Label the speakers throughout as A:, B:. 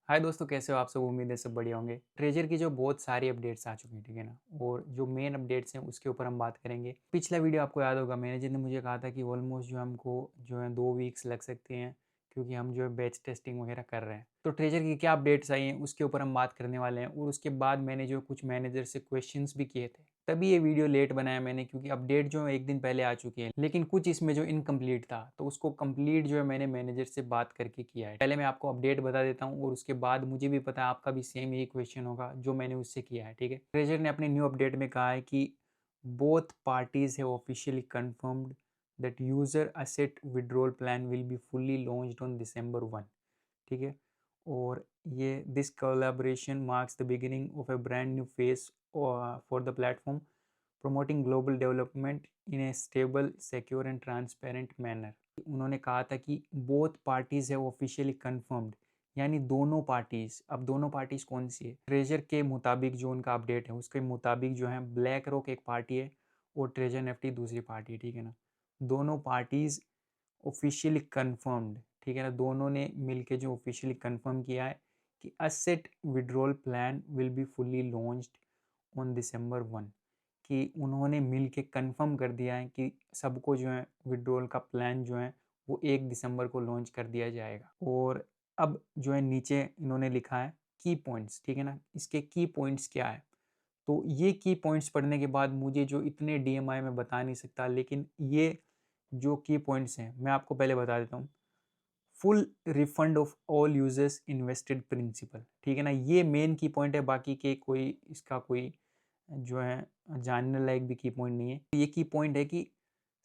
A: हाय दोस्तों, कैसे हो आप सब। उम्मीद है सब बढ़िया होंगे। ट्रेजर की जो बहुत सारी अपडेट्स आ चुकी हैं, ठीक है ना। और जो मेन अपडेट्स हैं उसके ऊपर हम बात करेंगे। पिछला वीडियो आपको याद होगा, मैनेजर ने मुझे कहा था कि ऑलमोस्ट जो हमको जो है 2 वीक्स लग सकते हैं, क्योंकि हम जो है बैच टेस्टिंग वगैरह कर रहे हैं। तो ट्रेजर की क्या अपडेट्स आई हैं उसके ऊपर हम बात करने वाले हैं। और उसके बाद मैंने जो कुछ मैनेजर से क्वेश्चंस भी किए थे, तभी ये वीडियो लेट बनाया मैंने, क्योंकि अपडेट जो है एक दिन पहले आ चुकी है, लेकिन कुछ इसमें जो इनकम्प्लीट था तो उसको कंप्लीट जो है मैंने मैनेजर से बात करके किया है। पहले मैं आपको अपडेट बता देता हूँ, और उसके बाद मुझे भी पता है आपका भी सेम यही क्वेश्चन होगा जो मैंने उससे किया है, ठीक है। ट्रेजर ने अपने न्यू अपडेट में कहा है कि both parties have officially confirmed that user asset withdrawal plan will be fully launched on December 1, ठीक है। और ये this collaboration marks the beginning of a brand new phase for the platform, promoting global development in a stable, secure and transparent manner। उन्होंने कहा था कि both parties have officially confirmed, यानी दोनों पार्टीज। अब दोनों पार्टीज कौन सी है? ट्रेजर के मुताबिक जो उनका अपडेट है उसके मुताबिक जो है ब्लैक रॉक एक पार्टी है और ट्रेजर नेफ्टी दूसरी पार्टी है, ठीक है ना। दोनों पार्टीज ऑफिशियली कंफर्म्ड, ठीक है ना। दोनों ने मिलके जो ऑफिशियली कंफर्म किया है कि asset withdrawal plan will be fully launched on December 1, कि उन्होंने मिल के कन्फर्म कर दिया है कि सबको जो है विड्रॉल का प्लान जो है वो 1 दिसंबर को लॉन्च कर दिया जाएगा। और अब जो है नीचे इन्होंने लिखा है की पॉइंट्स, ठीक है ना। इसके की पॉइंट्स क्या है? तो ये की पॉइंट्स पढ़ने के बाद मुझे जो इतने DMI में बता नहीं सकता, लेकिन ये जो की पॉइंट्स हैं मैं आपको पहले बता देता हूँ। Full refund of all users invested principal, ठीक है ना। ये मेन की पॉइंट है, बाकी के कोई इसका कोई जो है जानने लायक भी की पॉइंट नहीं है। ये की पॉइंट है कि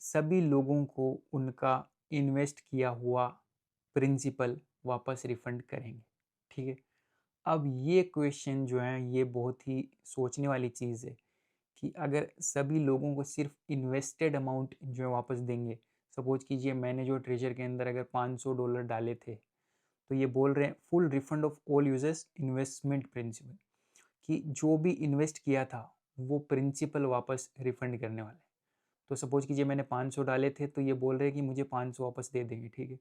A: सभी लोगों को उनका इन्वेस्ट किया हुआ प्रिंसिपल वापस रिफंड करेंगे, ठीक है। अब ये क्वेश्चन जो है ये बहुत ही सोचने वाली चीज़ है कि अगर सभी लोगों को सिर्फ इन्वेस्टेड अमाउंट जो है वापस देंगे। सपोज कीजिए मैंने जो ट्रेजर के अंदर अगर $500 डाले थे, तो ये बोल रहे हैं full refund of all users investment principal, कि जो भी इन्वेस्ट किया था वो प्रिंसिपल वापस रिफंड करने वाले हैं। तो सपोज कीजिए मैंने 500 डाले थे, तो ये बोल रहे हैं कि मुझे 500 वापस दे देंगे, ठीक है।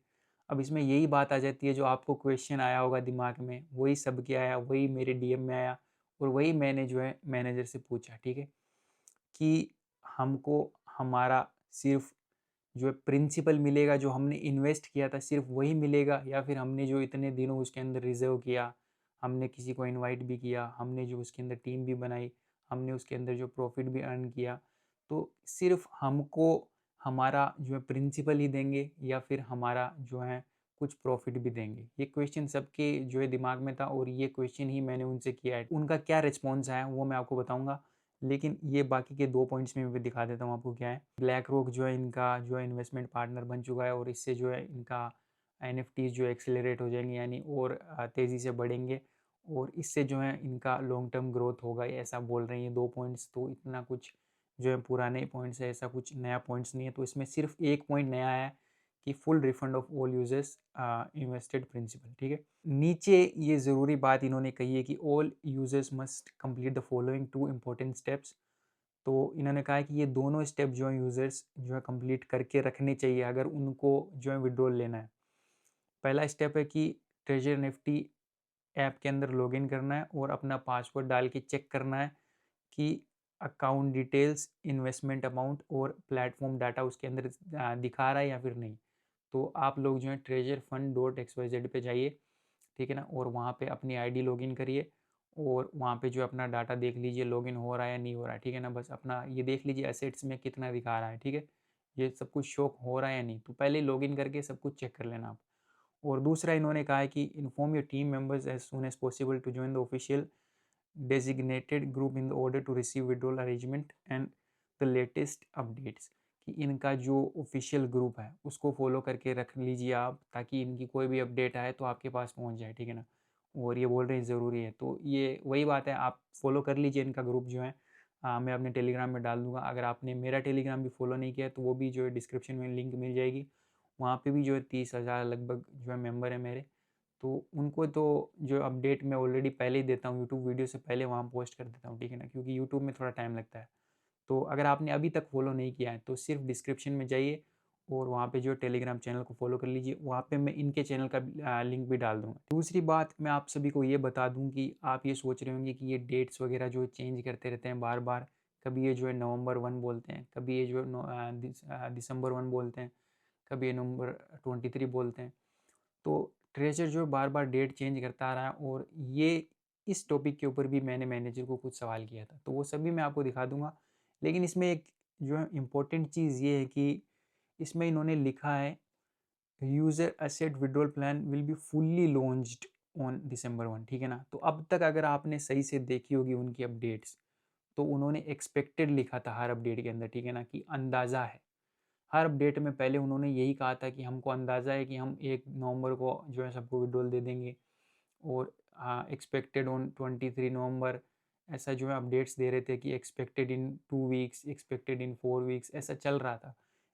A: अब इसमें यही बात आ जाती है, जो आपको क्वेश्चन आया होगा दिमाग में वही सबके आया, वही मेरे DM में आया, और वही मैंने जो है मैनेजर से पूछा, ठीक है। कि हमको हमारा सिर्फ जो है प्रिंसिपल मिलेगा, जो हमने इन्वेस्ट किया था सिर्फ वही मिलेगा, या फिर हमने जो इतने दिनों उसके अंदर रिजर्व किया, हमने किसी को इनवाइट भी किया, हमने जो उसके अंदर टीम भी बनाई, हमने उसके अंदर जो प्रॉफिट भी अर्न किया, तो सिर्फ हमको हमारा जो है प्रिंसिपल ही देंगे, या फिर हमारा जो है कुछ प्रॉफिट भी देंगे। ये क्वेश्चन सबके जो है दिमाग में था, और ये क्वेश्चन ही मैंने उनसे किया है। उनका क्या रिस्पॉन्स आया वो मैं आपको बताऊंगा, लेकिन ये बाकी के 2 पॉइंट्स में भी दिखा देता हूँ आपको क्या है। ब्लैक रॉक जो है इनका जो है इन्वेस्टमेंट पार्टनर बन चुका है, और इससे जो है इनका NFTs जो एक्सेलरेट हो जाएंगे, यानी और तेज़ी से बढ़ेंगे, और इससे जो है इनका लॉन्ग टर्म ग्रोथ होगा, ऐसा बोल रहे हैं ये 2 पॉइंट्स। तो इतना कुछ जो है पुराने पॉइंट्स है, ऐसा कुछ नया पॉइंट्स नहीं है। तो इसमें सिर्फ एक पॉइंट नया है कि full refund of all users invested principal, ठीक है। नीचे ये ज़रूरी बात इन्होंने कही है कि all users must complete the following 2 important steps. तो इन्होंने कहा है कि ये दोनों स्टेप जो है यूज़र्स जो है कंप्लीट करके रखने चाहिए अगर उनको जो है विड्रॉल लेना है। पहला स्टेप है कि ट्रेजर निफ्टी ऐप के अंदर लॉगिन करना है और अपना पासवर्ड डाल के चेक करना है कि अकाउंट डिटेल्स, इन्वेस्टमेंट अमाउंट और प्लेटफॉर्म डाटा उसके अंदर दिखा रहा है या फिर नहीं। तो आप लोग जो है treasurefund.xyz पे जाइए, ठीक है ना, और वहाँ पे अपनी ID लॉगिन करिए, और वहाँ पे जो अपना डाटा देख लीजिए लॉगिन हो रहा है या नहीं हो रहा है, ठीक है ना। बस अपना ये देख लीजिए एसेट्स में कितना दिखा रहा है, ठीक है। ये सब कुछ शो हो रहा है या नहीं, तो पहले लॉगिन करके सब कुछ चेक कर लेना आप। और दूसरा इन्होंने कहा है कि inform your team members as soon as possible to join the official designated group in order to receive withdrawal arrangement and the latest updates, कि इनका जो ऑफिशियल ग्रुप है उसको फॉलो करके रख लीजिए आप, ताकि इनकी कोई भी अपडेट आए तो आपके पास पहुंच जाए, ठीक है ना। और ये बोल रहे हैं ज़रूरी है, तो ये वही बात है, आप फॉलो कर लीजिए इनका ग्रुप जो है। मैं अपने टेलीग्राम में डाल दूंगा। अगर आपने मेरा टेलीग्राम भी फॉलो नहीं किया तो वो भी जो है डिस्क्रिप्शन में लिंक मिल जाएगी। वहाँ पे भी जो है 30,000 लगभग जो है मेंबर है मेरे। तो उनको तो जो अपडेट मैं ऑलरेडी पहले ही देता हूँ, यूट्यूब वीडियो से पहले वहाँ पोस्ट कर देता हूँ, ठीक है ना, क्योंकि यूट्यूब में थोड़ा टाइम लगता है। तो अगर आपने अभी तक फॉलो नहीं किया है तो सिर्फ डिस्क्रिप्शन में जाइए और वहाँ पे जो टेलीग्राम चैनल को फॉलो कर लीजिए, वहाँ पे मैं इनके चैनल का लिंक भी डाल दूँगा। दूसरी बात मैं आप सभी को ये बता दूँ कि आप ये सोच रहे होंगे कि ये डेट्स वगैरह जो चेंज करते रहते हैं बार-बार, कभी ये जो है नवंबर 1 बोलते हैं, कभी ये जो है दिसंबर 1 बोलते हैं, कभी ये नवंबर 23 बोलते हैं। तो ट्रेजर जो बार-बार डेट चेंज करता आ रहा है, और ये इस टॉपिक के ऊपर भी मैंने मैनेजर को कुछ सवाल किया था, तो वो सभी मैं आपको दिखा दूँगा। लेकिन इसमें एक जो है इम्पोर्टेंट चीज़ ये है कि इसमें इन्होंने लिखा है user asset withdrawal plan will be fully launched on December 1, ठीक है ना। तो अब तक अगर आपने सही से देखी होगी उनकी अपडेट्स, तो उन्होंने एक्सपेक्टेड लिखा था हर अपडेट के अंदर, ठीक है ना, कि अंदाज़ा है। हर अपडेट में पहले उन्होंने यही कहा था कि हमको अंदाज़ा है कि हम 1 नवंबर को जो है सबको विड्रॉल दे देंगे, और एक्सपेक्टेड ऑन 23 नवंबर, ऐसा जो है अपडेट्स दे रहे थे कि expected in 2 weeks, expected in 4 weeks, ऐसा चल रहा था।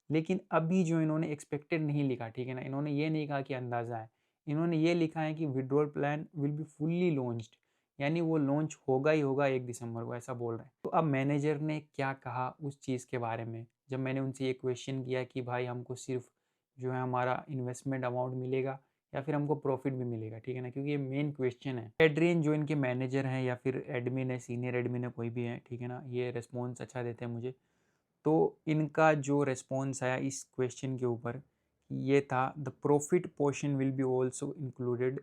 A: लेकिन अभी जो इन्होंने एक्सपेक्टेड नहीं लिखा, ठीक है ना, इन्होंने ये नहीं कहा कि अंदाज़ा है, इन्होंने ये लिखा है कि withdrawal plan will be fully launched, यानी वो लॉन्च होगा ही होगा 1 दिसंबर को, ऐसा बोल रहे हैं। तो अब मैनेजर ने क्या कहा उस चीज़ के बारे में, जब मैंने उनसे ये क्वेश्चन किया कि भाई हमको सिर्फ जो है हमारा इन्वेस्टमेंट अमाउंट मिलेगा या फिर हमको प्रॉफिट भी मिलेगा, ठीक है ना, क्योंकि ये मेन क्वेश्चन है। एड्रियन जो इनके मैनेजर हैं या फिर एडमिन है, सीनियर एडमिन है, कोई भी है, ठीक है ना, ये रिस्पॉन्स अच्छा देते हैं मुझे। तो इनका जो रिस्पॉन्स आया इस क्वेश्चन के ऊपर, ये था the profit portion will be also included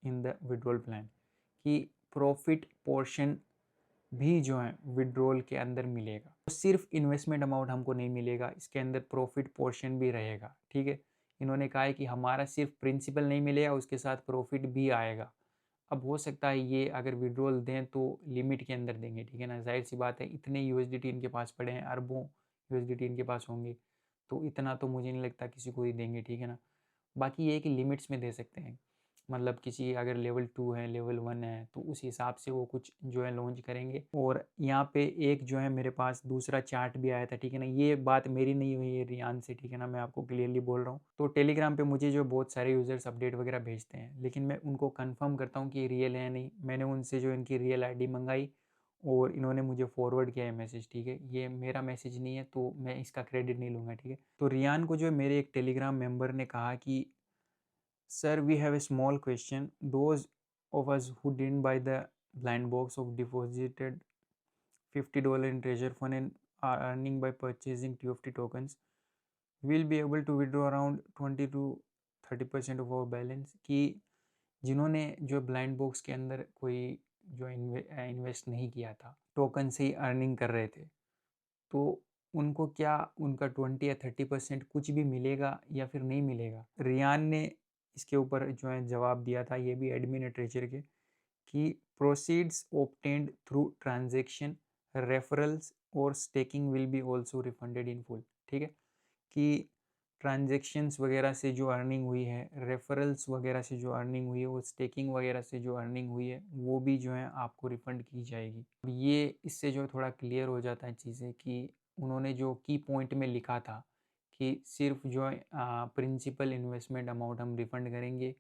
A: in the withdrawal plan, कि प्रॉफिट पोर्शन भी जो है विड्रॉल के अंदर मिलेगा। तो सिर्फ इन्वेस्टमेंट अमाउंट हमको नहीं मिलेगा, इसके अंदर प्रॉफिट पोर्शन भी रहेगा, ठीक है। इन्होंने कहा है कि हमारा सिर्फ प्रिंसिपल नहीं मिलेगा, उसके साथ प्रॉफिट भी आएगा। अब हो सकता है ये अगर विड्रॉल दें तो लिमिट के अंदर देंगे, ठीक है ना, जाहिर सी बात है, इतने यूएसडीटी इनके पास पड़े हैं, अरबों यूएसडीटी इनके पास होंगे, तो इतना तो मुझे नहीं लगता किसी को ही देंगे, ठीक है ना। बाकी ये है कि लिमिट्स में दे सकते हैं, मतलब किसी अगर लेवल 2 है, लेवल 1 है, तो उस हिसाब से वो कुछ जो है लॉन्च करेंगे। और यहाँ पे एक जो है मेरे पास दूसरा चार्ट भी आया था, ठीक है ना, ये बात मेरी नहीं हुई है रियान से, ठीक है ना, मैं आपको क्लियरली बोल रहा हूँ। तो टेलीग्राम पे मुझे जो बहुत सारे यूज़र्स अपडेट वगैरह भेजते हैं, लेकिन मैं उनको कंफर्म करता हूँ कि ये रियल है नहीं। मैंने उनसे जो इनकी रियल आईडी मंगाई और इन्होंने मुझे फॉरवर्ड किया है मैसेज, ठीक है, ये मेरा मैसेज नहीं है, तो मैं इसका क्रेडिट नहीं लूँगा, ठीक है। तो रियान को जो है मेरे एक टेलीग्राम मेंबर ने कहा कि sir, we have a small question. Those of us who didn't buy the blind box of deposited $50 in treasure fund and are earning by purchasing TFT tokens will be able to withdraw around 20 to 30% of our balance, कि जिन्होंने जो blind box के अंदर कोई जो invest नहीं किया था, टोकन से ही अर्निंग कर रहे थे, तो उनको क्या उनका 20 या 30% कुछ भी मिलेगा या फिर नहीं मिलेगा। रियान ने इसके ऊपर जो है जवाब दिया था, ये भी एडमिन है ट्रेजर के, कि proceeds obtained through transaction, referrals और staking will be also refunded in full, ठीक है, कि ट्रांजेक्शन्स वगैरह से जो अर्निंग हुई है, रेफरल्स वगैरह से जो अर्निंग हुई है और स्टेकिंग वगैरह से जो अर्निंग हुई है, वो भी जो है आपको रिफंड की जाएगी। अब ये इससे जो थोड़ा क्लियर हो जाता है चीज़ें, कि उन्होंने जो की पॉइंट में लिखा था कि सिर्फ जो है प्रिंसिपल इन्वेस्टमेंट अमाउंट हम रिफ़ंड करेंगे,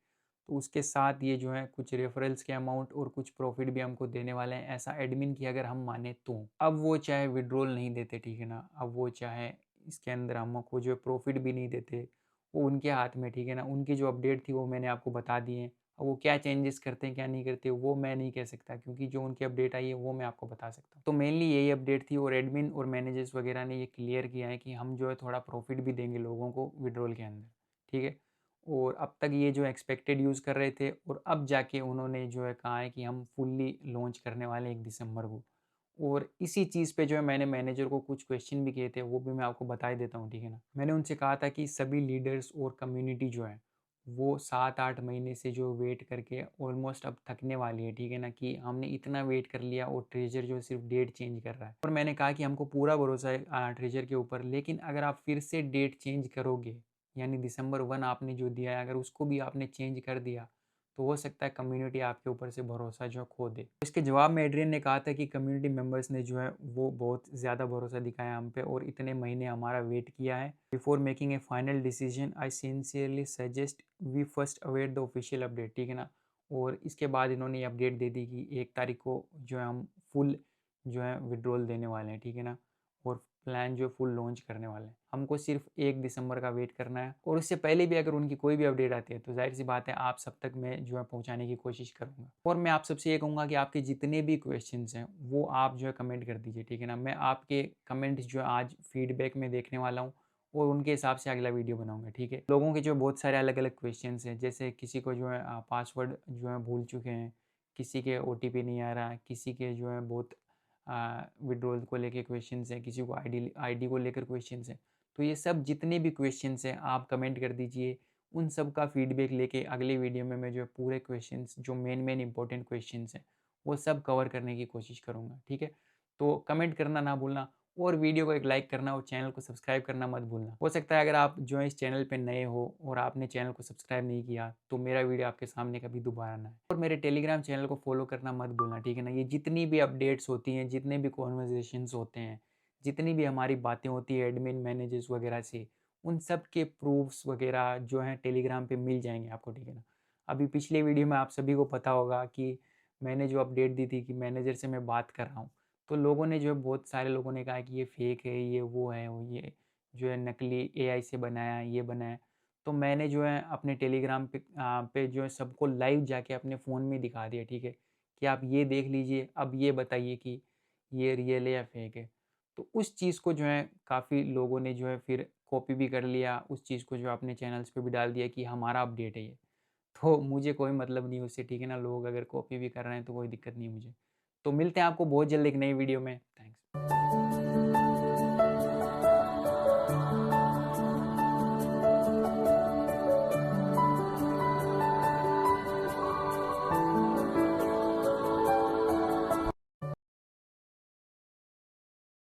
A: तो उसके साथ ये जो है कुछ रेफरल्स के अमाउंट और कुछ प्रॉफिट भी हमको देने वाले हैं, ऐसा एडमिन की अगर हम माने तो। अब वो चाहे विड्रॉल नहीं देते, ठीक है ना, अब वो चाहे इसके अंदर हमको जो प्रॉफिट भी नहीं देते, वो उनके हाथ में, ठीक है ना। उनकी जो अपडेट थी वो मैंने आपको बता दी है, अब वो क्या चेंजेस करते हैं क्या नहीं करते वो मैं नहीं कह सकता, क्योंकि जो उनकी अपडेट आई है वो मैं आपको बता सकता हूँ। तो मेनली यही अपडेट थी, और एडमिन और मैनेजर्स वगैरह ने ये क्लियर किया है कि हम जो है थोड़ा प्रॉफिट भी देंगे लोगों को विड्रॉल के अंदर, ठीक है। और अब तक ये जो एक्सपेक्टेड यूज़ कर रहे थे, और अब जाके उन्होंने जो है कहा है कि हम फुल्ली लॉन्च करने वाले 1 दिसंबर को। और इसी चीज़ पे जो है मैंने मैनेजर को कुछ क्वेश्चन भी किए थे, वो भी मैं आपको बता ही देता हूँ, ठीक है ना। मैंने उनसे कहा था कि सभी लीडर्स और कम्युनिटी जो है वो 7-8 महीने से जो वेट करके ऑलमोस्ट अब थकने वाली है, ठीक है ना, कि हमने इतना वेट कर लिया और ट्रेजर जो सिर्फ डेट चेंज कर रहा है। और मैंने कहा कि हमको पूरा भरोसा है ट्रेजर के ऊपर, लेकिन अगर आप फिर से डेट चेंज करोगे, यानी दिसंबर 1 आपने जो दिया है अगर उसको भी आपने चेंज कर दिया, तो हो सकता है कम्युनिटी आपके ऊपर से भरोसा जो खो दे। इसके जवाब में एड्रियन ने कहा था कि कम्युनिटी मेंबर्स ने जो है वो बहुत ज़्यादा भरोसा दिखाया हम पे, और इतने महीने हमारा वेट किया है। Before making a final decision I sincerely suggest we first await the official update, ठीक है ना। और इसके बाद इन्होंने ये अपडेट दे दी कि 1 तारीख को जो है हम फुल जो है विड्रॉल देने वाले हैं, ठीक है ना। और प्लान जो फुल लॉन्च करने वाले हैं। हमको सिर्फ 1 दिसंबर का वेट करना है, और उससे पहले भी अगर उनकी कोई भी अपडेट आती है तो जाहिर सी बात है आप सब तक मैं जो है पहुंचाने की कोशिश करूंगा। और मैं आप सबसे ये कहूँगा कि आपके जितने भी क्वेश्चंस हैं वो आप जो है कमेंट कर दीजिए, ठीक है ना। मैं आपके कमेंट्स जो है आज फीडबैक में देखने वाला हूँ और उनके हिसाब से अगला वीडियो बनाऊंगा, ठीक है। लोगों के जो बहुत सारे अलग अलग क्वेश्चंस हैं, जैसे किसी को जो है पासवर्ड जो है भूल चुके हैं, किसी के OTP नहीं आ रहा, किसी के जो है बहुत विड्रॉल को लेकर क्वेश्चंस हैं, किसी को आईडी को लेकर क्वेश्चंस हैं। तो ये सब जितने भी क्वेश्चंस हैं आप कमेंट कर दीजिए, उन सब का फीडबैक लेके अगले वीडियो में मैं जो है पूरे क्वेश्चंस जो मेन इंपॉर्टेंट क्वेश्चंस हैं वो सब कवर करने की कोशिश करूँगा, ठीक है। तो कमेंट करना ना भूलना, और वीडियो को एक लाइक करना और चैनल को सब्सक्राइब करना मत भूलना। हो सकता है अगर आप जो है इस चैनल पे नए हो और आपने चैनल को सब्सक्राइब नहीं किया तो मेरा वीडियो आपके सामने कभी दोबारा ना आए। और मेरे टेलीग्राम चैनल को फॉलो करना मत भूलना, ठीक है ना। ये जितनी भी अपडेट्स होती हैं, जितने भी कॉन्वर्जेशंस होते हैं, जितनी भी हमारी बातें होती है एडमिन मैनेजर्स वगैरह से, उन सब के प्रूफ्स वगैरह जो हैं टेलीग्राम पे मिल जाएंगे आपको, ठीक है ना। अभी पिछले वीडियो में आप सभी को पता होगा कि मैंने जो अपडेट दी थी कि मैनेजर से मैं बात कर रहा हूँ, तो लोगों ने जो है बहुत सारे लोगों ने कहा कि ये फेक है, ये वो है, वो ये जो है नकली AI से बनाया है, ये बनाया। तो मैंने जो है अपने टेलीग्राम पे जो है सबको लाइव जाके अपने फ़ोन में दिखा दिया, ठीक है, कि आप ये देख लीजिए, अब ये बताइए कि ये रियल है या फेक है। तो उस चीज़ को जो है काफ़ी लोगों ने जो है फिर कॉपी भी कर लिया, उस चीज़ को जो अपने चैनल्स पे भी डाल दिया कि हमारा अपडेट है ये। तो मुझे कोई मतलब नहीं उससे, ठीक है ना। लोग अगर कॉपी भी कर रहे हैं तो कोई दिक्कत नहीं मुझे। तो मिलते हैं आपको बहुत जल्द एक नई वीडियो में। थैंक्स।